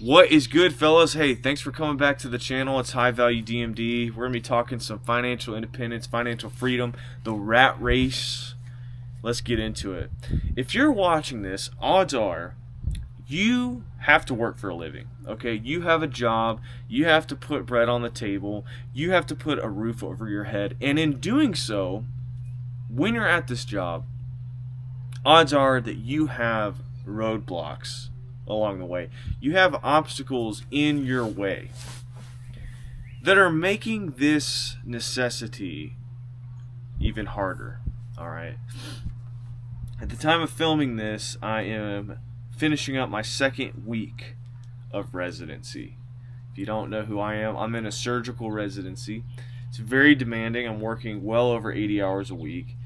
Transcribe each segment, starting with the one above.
What is good, fellas? Hey, thanks for coming back to the channel. It's High Value DMD. We're going to be talking some financial independence, financial freedom, the rat race. Let's get into it. If you're watching this, odds are you have to work for a living, okay? You have a job. You have to put bread on the table. You have to put a roof over your head. And in doing so, when you're at this job, odds are that you have roadblocks along the way. You have obstacles in your way that are making this necessity even harder. All right. At the time of filming this, I am finishing up my second week of residency. If you don't know who I am, I'm in a surgical residency. It's very demanding. I'm working well over 80 hours a week,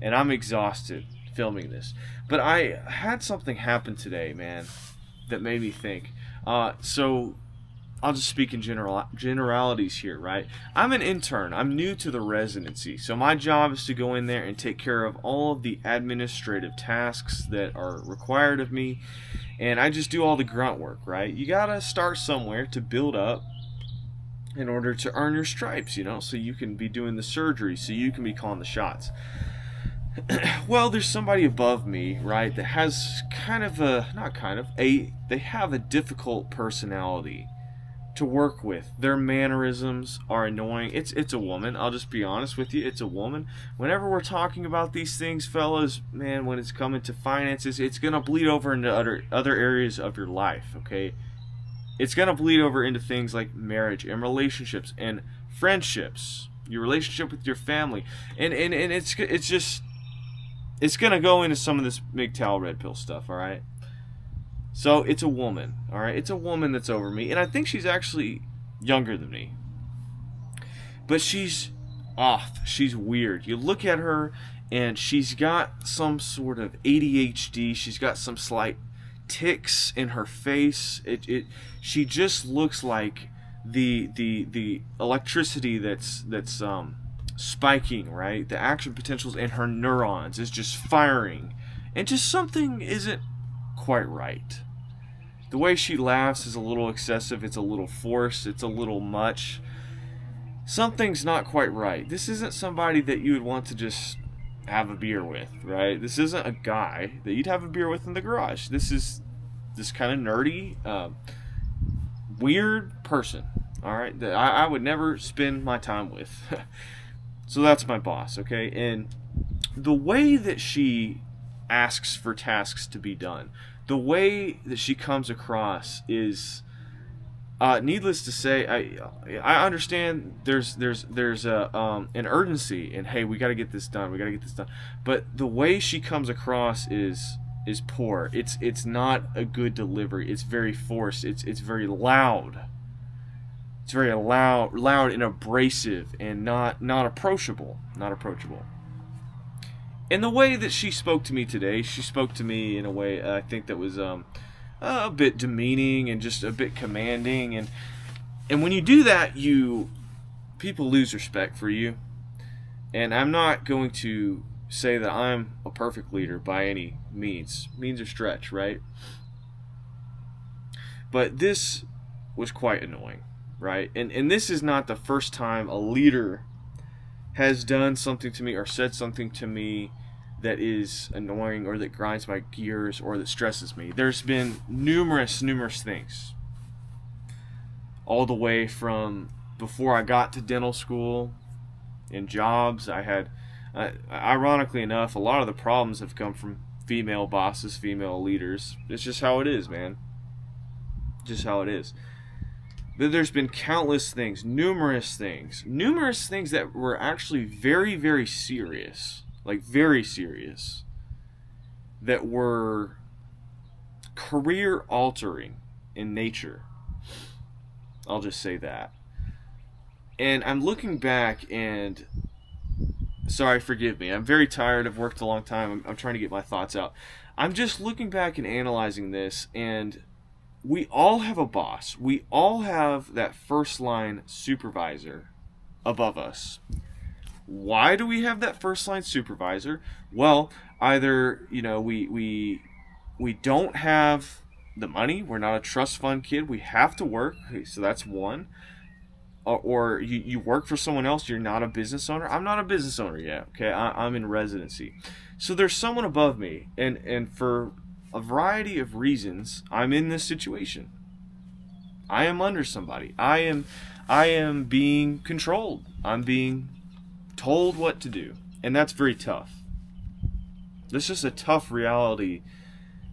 and I'm exhausted filming this. But I had something happen today, man, that made me think. So I'll just speak in generalities here, right? I'm an intern. I'm new to the residency. So my job is to go in there and take care of all of the administrative tasks that are required of me. And I just do all the grunt work, right? You gotta start somewhere to build up in order to earn your stripes, you know, so you can be doing the surgery, so you can be calling the shots. Well, there's somebody above me, right, that has they have a difficult personality to work with. Their mannerisms are annoying. It's a woman. I'll just be honest with you. It's a woman. Whenever we're talking about these things, fellas, man, when it's coming to finances, it's going to bleed over into other areas of your life, okay? It's going to bleed over into things like marriage and relationships and friendships, your relationship with your family. And it's going to go into some of this MGTOW red pill stuff, all right? So it's a woman, all right? It's a woman that's over me, and I think she's actually younger than me. But she's off. She's weird. You look at her, and she's got some sort of ADHD. She's got some slight tics in her face. She just looks like the electricity that's spiking, right? The action potentials in her neurons is just firing, and just something isn't quite right. The way she laughs is a little excessive. It's a little forced. It's a little much. Something's not quite right. This isn't somebody that you would want to just have a beer with, right? This isn't a guy that you'd have a beer with in the garage. This is this kind of nerdy, weird person, all right, that I would never spend my time with. So that's my boss, okay? And the way that she asks for tasks to be done, the way that she comes across is, needless to say, I understand there's an urgency, and hey, we got to get this done. We got to get this done. But the way she comes across is poor. It's not a good delivery. It's very forced. It's very loud. It's very loud and abrasive, and not approachable. Not approachable. And the way that she spoke to me today, she spoke to me in a way I think that was a bit demeaning and just a bit commanding. And when you do that, people lose respect for you. And I'm not going to say that I'm a perfect leader by any means. Means or stretch, right? But this was quite annoying, right? And this is not the first time a leader has done something to me or said something to me that is annoying or that grinds my gears or that stresses me. There's been numerous things. All the way from before I got to dental school, in jobs, I had, ironically enough, a lot of the problems have come from female bosses, female leaders. It's just how it is, man. Just how it is. But there's been countless things, numerous things that were actually very serious, like very serious, that were career altering in nature. I'll just say that. And I'm looking back and, sorry, forgive me, I'm very tired. I've worked a long time. I'm trying to get my thoughts out. I'm just looking back and analyzing this, and we all have a boss. We all have that first line supervisor above us. Why do we have that first line supervisor? Well, either, we don't have the money. We're not a trust fund kid. We have to work. Okay, so that's one. Or you work for someone else. You're not a business owner. I'm not a business owner yet. Okay, I'm in residency. So there's someone above me, and for a variety of reasons, I'm in this situation. I am under somebody. I am being controlled. I'm being told what to do, and that's very tough. That's just a tough reality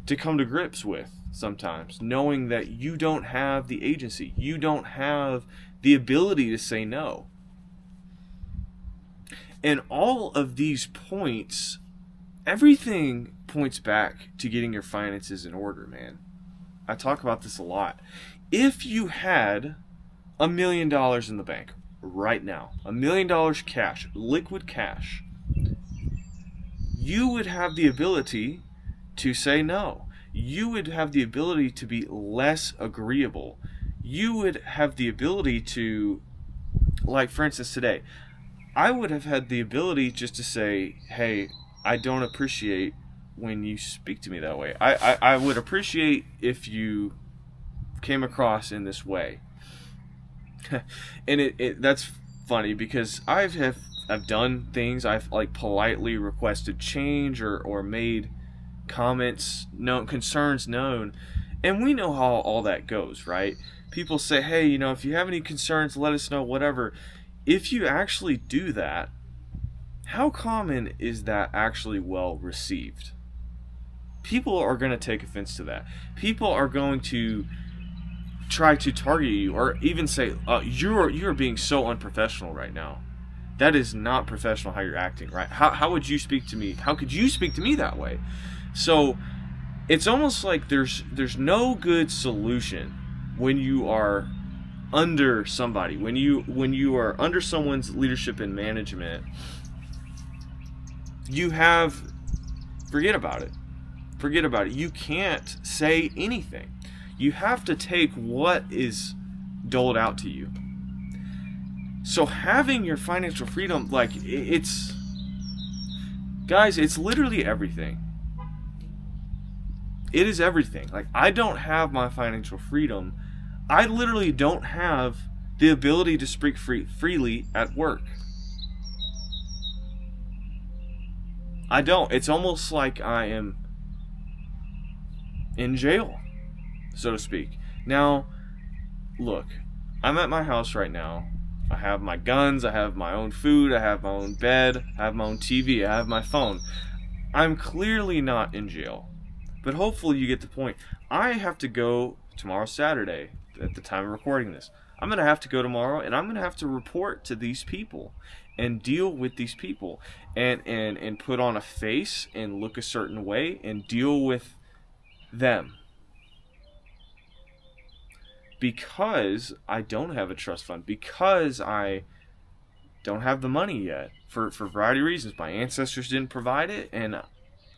to come to grips with sometimes, knowing that you don't have the agency. You don't have the ability to say no. And all of these points, everything points back to getting your finances in order, man. I talk about this a lot. If you had $1 million in the bank right now, $1 million cash, liquid cash, you would have the ability to say no. You would have the ability to be less agreeable. You would have the ability to, like for instance today, I would have had the ability just to say, hey, I don't appreciate when you speak to me that way. I would appreciate if you came across in this way. And that's funny because I've done things, I've like politely requested change or made comments, concerns known, and we know how all that goes, right? People say, hey, if you have any concerns, let us know, whatever. If you actually do that, how common is that actually well received? People are going to take offense to that. People are going to try to target you or even say, you're being so unprofessional right now. That is not professional how you're acting, right? How would you speak to me? How could you speak to me that way? So it's almost like there's no good solution when you are under somebody, when you are under someone's leadership and management. Forget about it. You can't say anything. You have to take what is doled out to you. So having your financial freedom, it's literally everything. It is everything. Like, I don't have my financial freedom. I literally don't have the ability to speak freely at work. I don't. It's almost like I am in jail, so to speak. Now, look, I'm at my house right now. I have my guns, I have my own food, I have my own bed, I have my own TV, I have my phone. I'm clearly not in jail. But hopefully you get the point. I have to go tomorrow, Saturday, at the time of recording this. I'm going to have to go tomorrow, and I'm going to have to report to these people and deal with these people and put on a face and look a certain way and deal with them. Because I don't have a trust fund, because I don't have the money yet, for a variety of reasons. My ancestors didn't provide it, and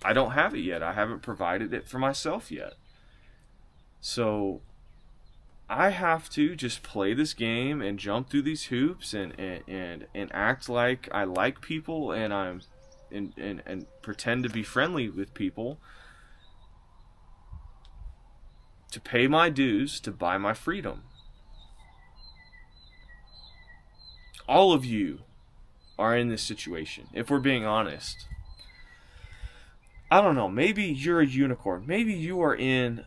I don't have it yet. I haven't provided it for myself yet. So I have to just play this game and jump through these hoops and act like I like people and and pretend to be friendly with people to pay my dues, to buy my freedom. All of you are in this situation, if we're being honest. I don't know, maybe you're a unicorn. Maybe you are in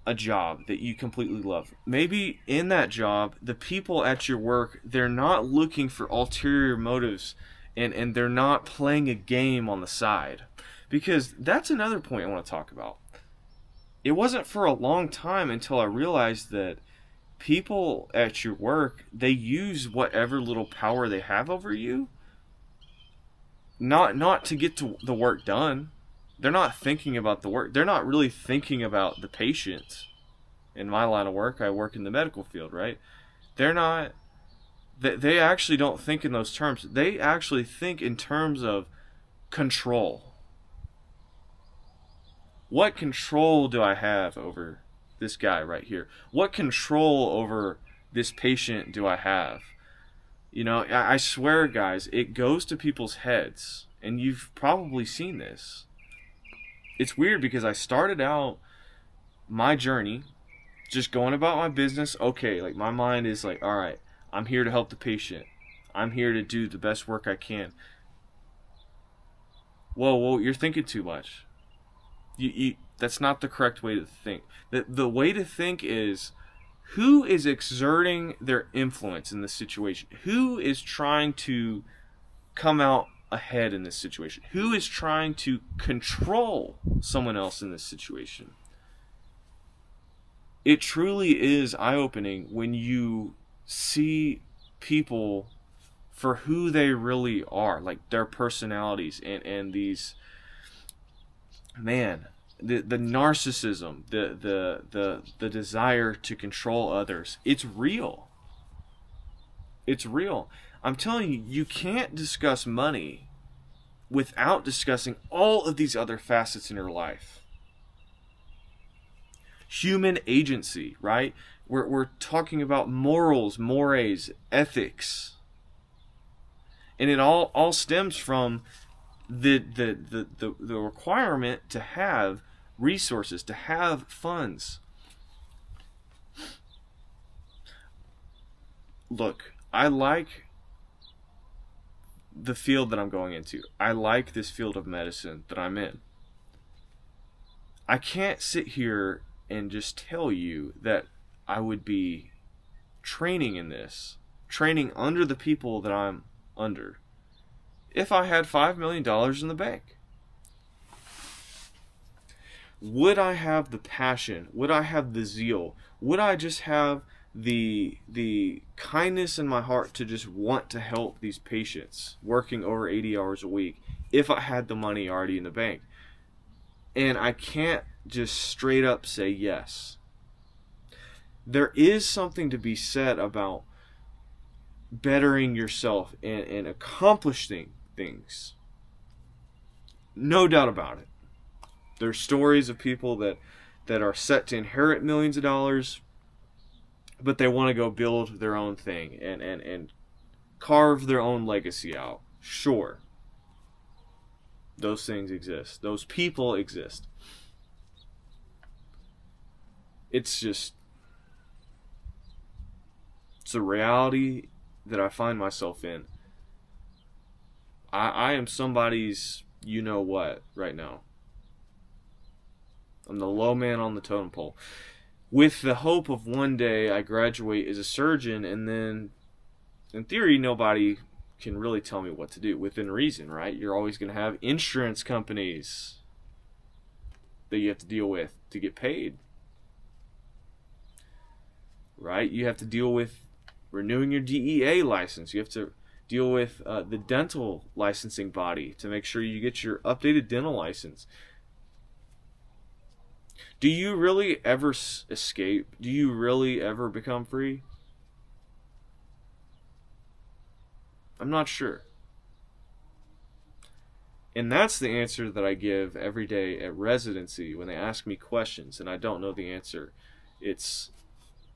a job that you completely love. Maybe in that job, the people at your work, they're not looking for ulterior motives and they're not playing a game on the side. Because that's another point I want to talk about. It wasn't for a long time until I realized that people at your work, they use whatever little power they have over you not to get to the work done. They're not thinking about the work. They're not really thinking about the patient. In my line of work, I work in the medical field, right? They're not. They actually don't think in those terms. They actually think in terms of control. What control do I have over this guy right here? What control over this patient do I have? I swear, guys, it goes to people's heads, and you've probably seen this. It's weird because I started out my journey, just going about my business, okay, like my mind is like, all right, I'm here to help the patient. I'm here to do the best work I can. Whoa, you're thinking too much. That's not the correct way to think. The way to think is, who is exerting their influence in this situation? Who is trying to come out ahead in this situation? Who is trying to control someone else in this situation? It truly is eye-opening when you see people for who they really are, like their personalities and these, man, the narcissism, the desire to control others. It's real. It's real. I'm telling you, you can't discuss money without discussing all of these other facets in your life. Human agency, right? We're talking about morals, mores, ethics. And it all stems from the requirement to have resources, to have funds. Look, I like the field that I'm going into. I like this field of medicine that I'm in. I can't sit here and just tell you that I would be training in this, training under the people that I'm under, if I had $5 million in the bank. Would I have the passion? Would I have the zeal? Would I just have the kindness in my heart to just want to help these patients working over 80 hours a week if I had the money already in the bank? And I can't just straight up say yes. There is something to be said about bettering yourself and accomplishing things. No doubt about it. There's stories of people that are set to inherit millions of dollars, but they want to go build their own thing and carve their own legacy out. Sure. Those things exist. Those people exist. It's a reality that I find myself in. I am somebody's you know what right now. I'm the low man on the totem pole, with the hope of one day I graduate as a surgeon, and then in theory nobody can really tell me what to do within reason, right? You're always going to have insurance companies that you have to deal with to get paid, right? You have to deal with renewing your DEA license. You have to deal with the dental licensing body to make sure you get your updated dental license. Do you really ever escape? Do you really ever become free? I'm not sure. And that's the answer that I give every day at residency when they ask me questions and I don't know the answer.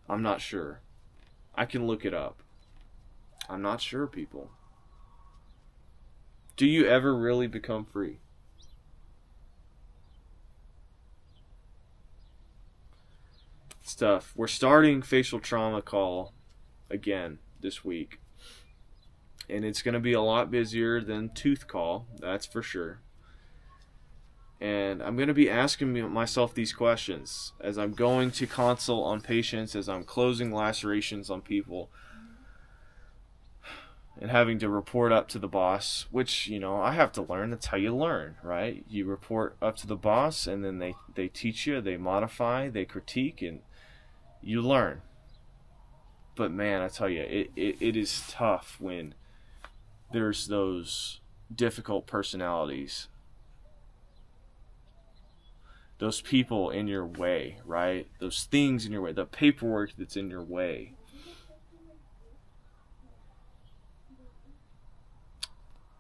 I'm not sure. I can look it up. I'm not sure, people. Do you ever really become free? Stuff. We're starting facial trauma call again this week. And it's going to be a lot busier than tooth call, that's for sure. And I'm going to be asking myself these questions as I'm going to consult on patients, as I'm closing lacerations on people, and having to report up to the boss, which, I have to learn. That's how you learn, right? You report up to the boss, and then they teach you, they modify, they critique, and you learn. But man, I tell you, it is tough when there's those difficult personalities, those people in your way, right? Those things in your way, the paperwork that's in your way.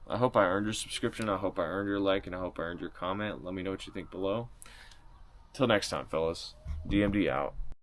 I hope I earned your subscription. I hope I earned your like, and I hope I earned your comment. Let me know what you think below. Till next time, fellas. DMD out.